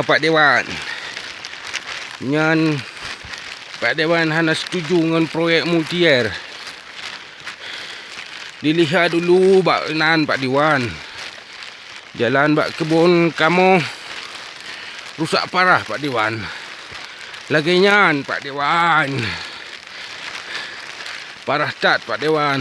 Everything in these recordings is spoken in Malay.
Pak Dewan. Nyan Pak Dewan hana setuju dengan proyek multi-year. Dilihat dulu bak nan Pak Dewan. Jalan bak kebun kamu rusak parah Pak Dewan. Lagi nyan Pak Dewan. Parah tat Pak Dewan.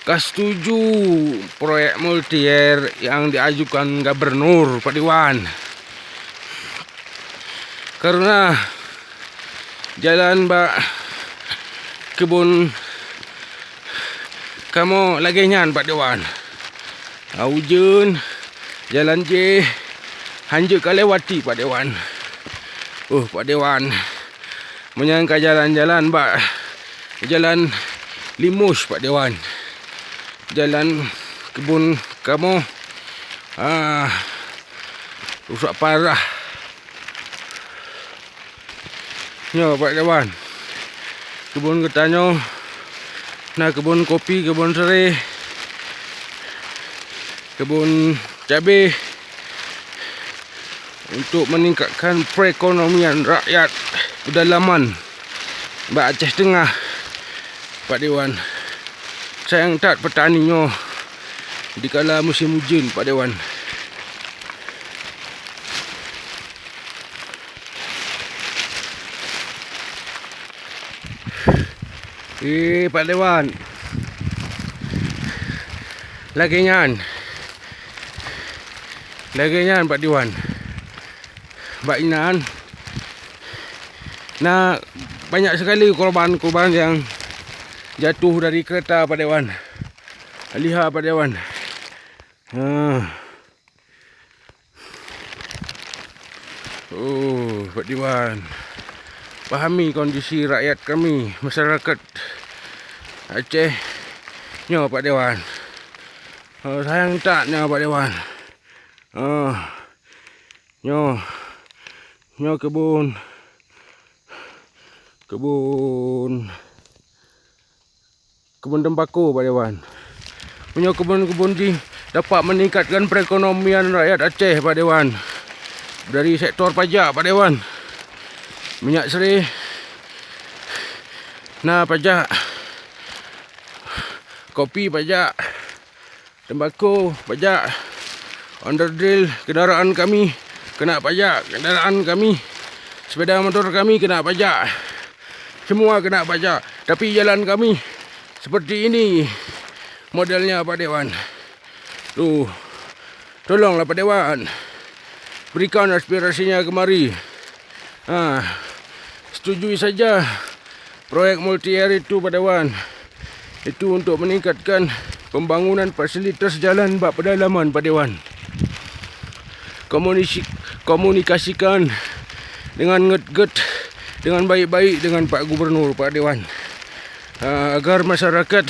Kas setuju proyek multi-year yang diajukan Gubernur Pak Dewan. Karena jalan bak kebun kamu lagi nyan Pak Dewan. Hujan jalan je hanya kalewati Pak Dewan. Pak Dewan menyangka jalan-jalan bak jalan limus Pak Dewan. Jalan kebun kamu rusak parah. Ya Pak Dewan. Kebun ketanyo, nah kebun kopi, kebun serai, kebun cabai untuk meningkatkan perekonomian rakyat pedalaman Bak Aceh Tengah Pak Dewan. Sayang tak petaninya dikala musim hujan Pak Dewan. Pak Dewan. Lagi nyan Pak Dewan. Bak Inan. Nah, banyak sekali korban-korban yang jatuh dari kereta Pak Dewan. Lihat Pak Dewan. Pak Dewan. Pahami kondisi rakyat kami, masyarakat Aceh. Nyo Pak Dewan. Sayang taknya Pak Dewan. Nyo kebun tembakau Pak Dewan. Punya kebun-kebun di dapat meningkatkan perekonomian rakyat Aceh Pak Dewan. Dari sektor pajak Pak Dewan. Minyak serai, nah pajak, kopi pajak, tembakau pajak, onderdil kendaraan kami kena pajak, kendaraan kami, sepeda motor kami kena pajak, semua kena pajak. Tapi jalan kami seperti ini modelnya Pak Dewan. Tolonglah Pak Dewan, berikan aspirasinya kemari. Setujui saja proyek multi-year itu Pak Dewan. Itu untuk meningkatkan pembangunan fasilitas jalan bak pedalaman Pak Dewan. Komunikasikan dengan nget-get, dengan baik-baik dengan Pak Gubernur Pak Dewan. Agar masyarakat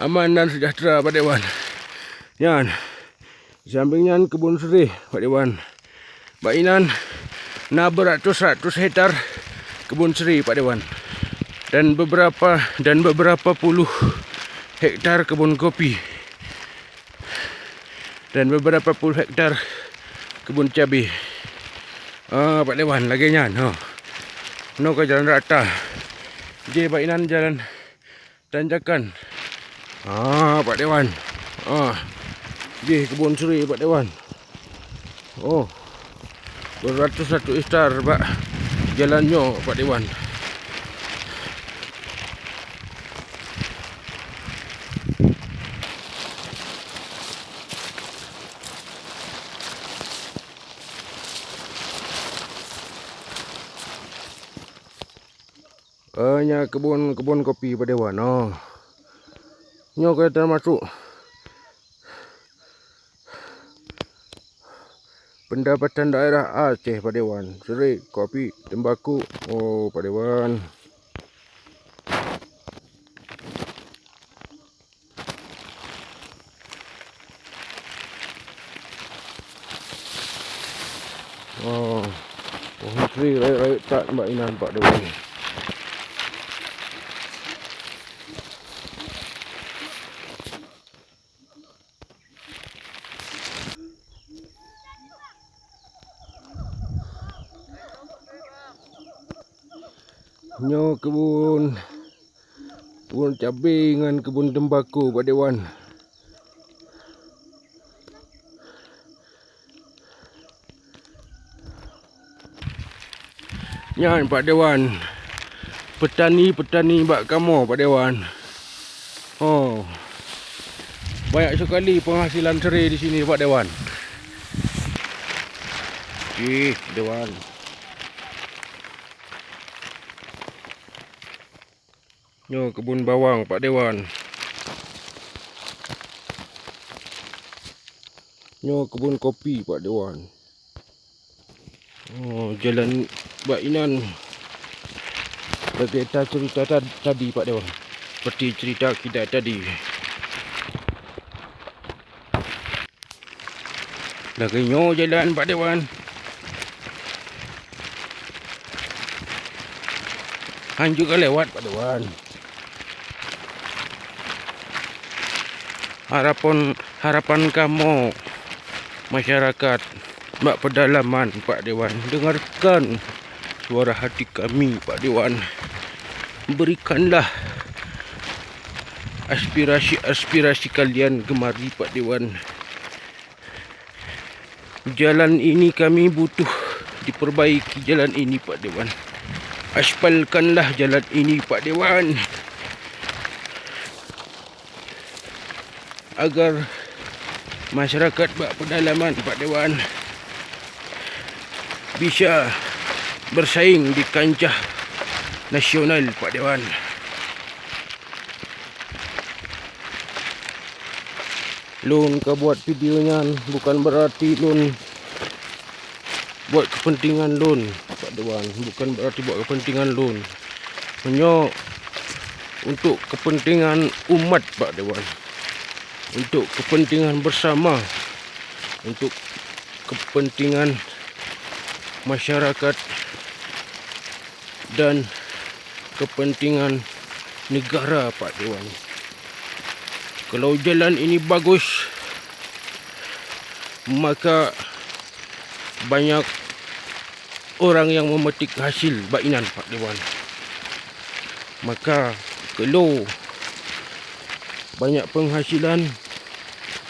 aman dan sejahtera Pak Dewan. Yan, sampingnya kebun serai Pak Dewan. Bak Inan, nah beratus-ratus hektar kebun serai Pak Dewan. Dan beberapa puluh hektar kebun kopi. Dan beberapa puluh hektar kebun cabai. Pak Dewan lagi nyan. No ke jalan rata. Je Bak Inan jalan tanjakan. Pak Dewan. Je kebun serai Pak Dewan. Beratus-ratus hektar Pak jalannya Pak Dewan. Nya kebun kopi Pak Dewan. Nyo kita masuk pendapatan daerah Aceh Pak Dewan. Serai, kopi, tembakau. Pak Dewan. Pohon serai rakyat tak Bak Inan Pak Dewan. Nyo kebun cabai dengan kebun tembakau Pak Dewan. Nyan Pak Dewan, petani-petani bak kamu Pak Dewan. Oh, banyak sekali penghasilan serai di sini Pak Dewan. Dewan. Nyo kebun bawang Pak Dewan. Nyo kebun kopi Pak Dewan. Oh, jalan Mbak Inan. Kita cerita tadi Pak Dewan. Seperti cerita kita tadi. Lagi nyo jalan Pak Dewan. Han juga lewat Pak Dewan. Harapan kamu masyarakat Mbak pedalaman Pak Dewan, dengarkan suara hati kami Pak Dewan. Berikanlah aspirasi kalian kemari Pak Dewan. Jalan ini kami butuh diperbaiki, jalan ini Pak Dewan. Aspalkanlah jalan ini Pak Dewan, agar masyarakat Mbak pedalaman Pak Dewan bisa bersaing di kancah nasional Pak Dewan. Lun ka buat videonya bukan berarti lun buat kepentingan lun Pak Dewan, bukan berarti buat kepentingan lun. Hanya untuk kepentingan umat Pak Dewan, untuk kepentingan bersama, untuk kepentingan masyarakat dan kepentingan negara Pak Dewan. Kalau jalan ini bagus, maka banyak orang yang memetik hasil bainan Pak Dewan. Maka kalau banyak penghasilan,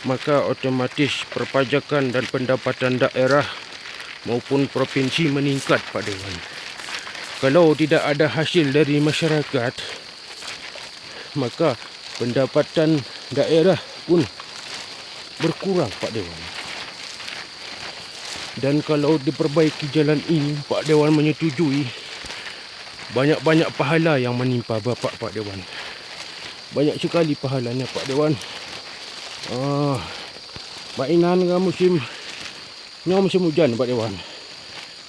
maka otomatis perpajakan dan pendapatan daerah maupun provinsi meningkat Pak Dewan. Kalau tidak ada hasil dari masyarakat, maka pendapatan daerah pun berkurang Pak Dewan. Dan kalau diperbaiki jalan ini, Pak Dewan menyetujui, banyak-banyak pahala yang menimpa Bapak Pak Dewan. Banyak sekali pahalanya Pak Dewan. Mainan ke musim hujan Pak Dewan.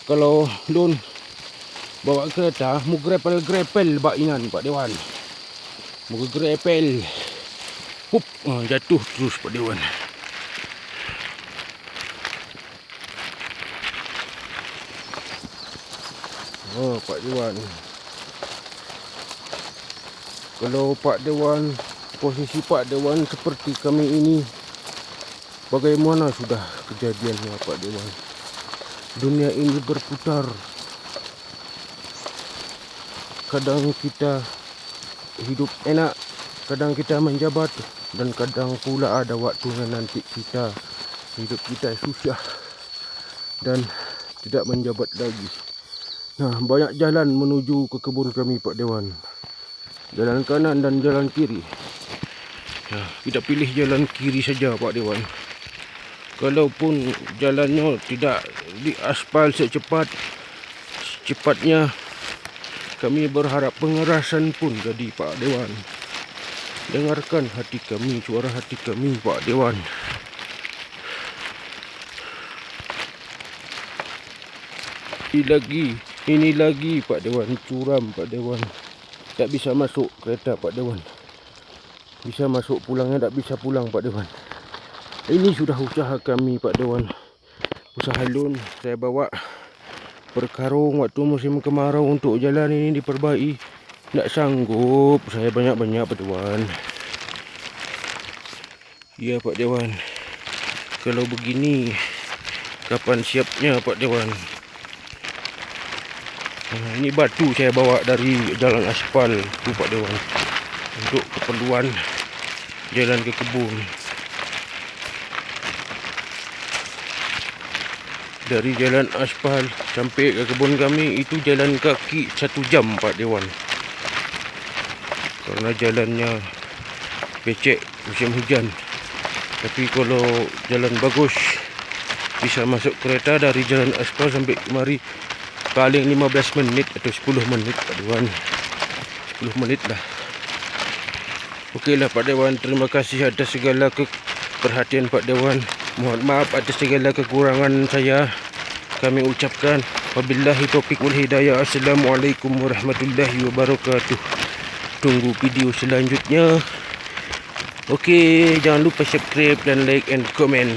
Kalau lun bawa kereta, mu grepel bainan Pak Dewan. Mu grepel. Hup, jatuh terus Pak Dewan. Oh Pak Dewan. Kalau Pak Dewan, posisi Pak Dewan seperti kami ini, bagaimana sudah kejadiannya Pak Dewan? Dunia ini berputar. Kadang kita hidup enak, kadang kita menjabat, dan kadang pula ada waktunya nanti kita hidup kita susah dan tidak menjabat lagi. Nah, banyak jalan menuju ke kebun kami Pak Dewan. Jalan kanan dan jalan kiri. Nah, kita pilih jalan kiri saja Pak Dewan. Kalaupun jalannya tidak diaspal secepatnya, kami berharap pengerasan pun jadi Pak Dewan. Dengarkan hati kami, suara hati kami Pak Dewan. Ini lagi Pak Dewan, curam Pak Dewan. Tak bisa masuk kereta Pak Dewan. Bisa masuk pulangnya, tak bisa pulang Pak Dewan. Ini sudah usaha kami Pak Dewan. Usaha lun saya bawa berkarung waktu musim kemarau untuk jalan ini diperbaiki. Tak sanggup saya banyak-banyak Pak Dewan. Ya Pak Dewan. Kalau begini, kapan siapnya Pak Dewan? Ini batu saya bawa dari jalan aspal tu Pak Dewan, untuk keperluan jalan ke kebun. Dari jalan aspal sampai ke kebun kami itu jalan kaki 1 jam Pak Dewan, karena jalannya becek musim hujan. Tapi kalau jalan bagus bisa masuk kereta dari jalan aspal sampai kemari paling 15 menit atau 10 menit Pak Dewan. 10 menit lah. Okeylah Pak Dewan, terima kasih atas segala perhatian Pak Dewan. Mohon maaf atas segala kekurangan saya. Kami ucapkan wabillahi taufiq wal hidayah. Assalamualaikum warahmatullahi wabarakatuh. Tunggu video selanjutnya. Okey, jangan lupa subscribe dan like and comment.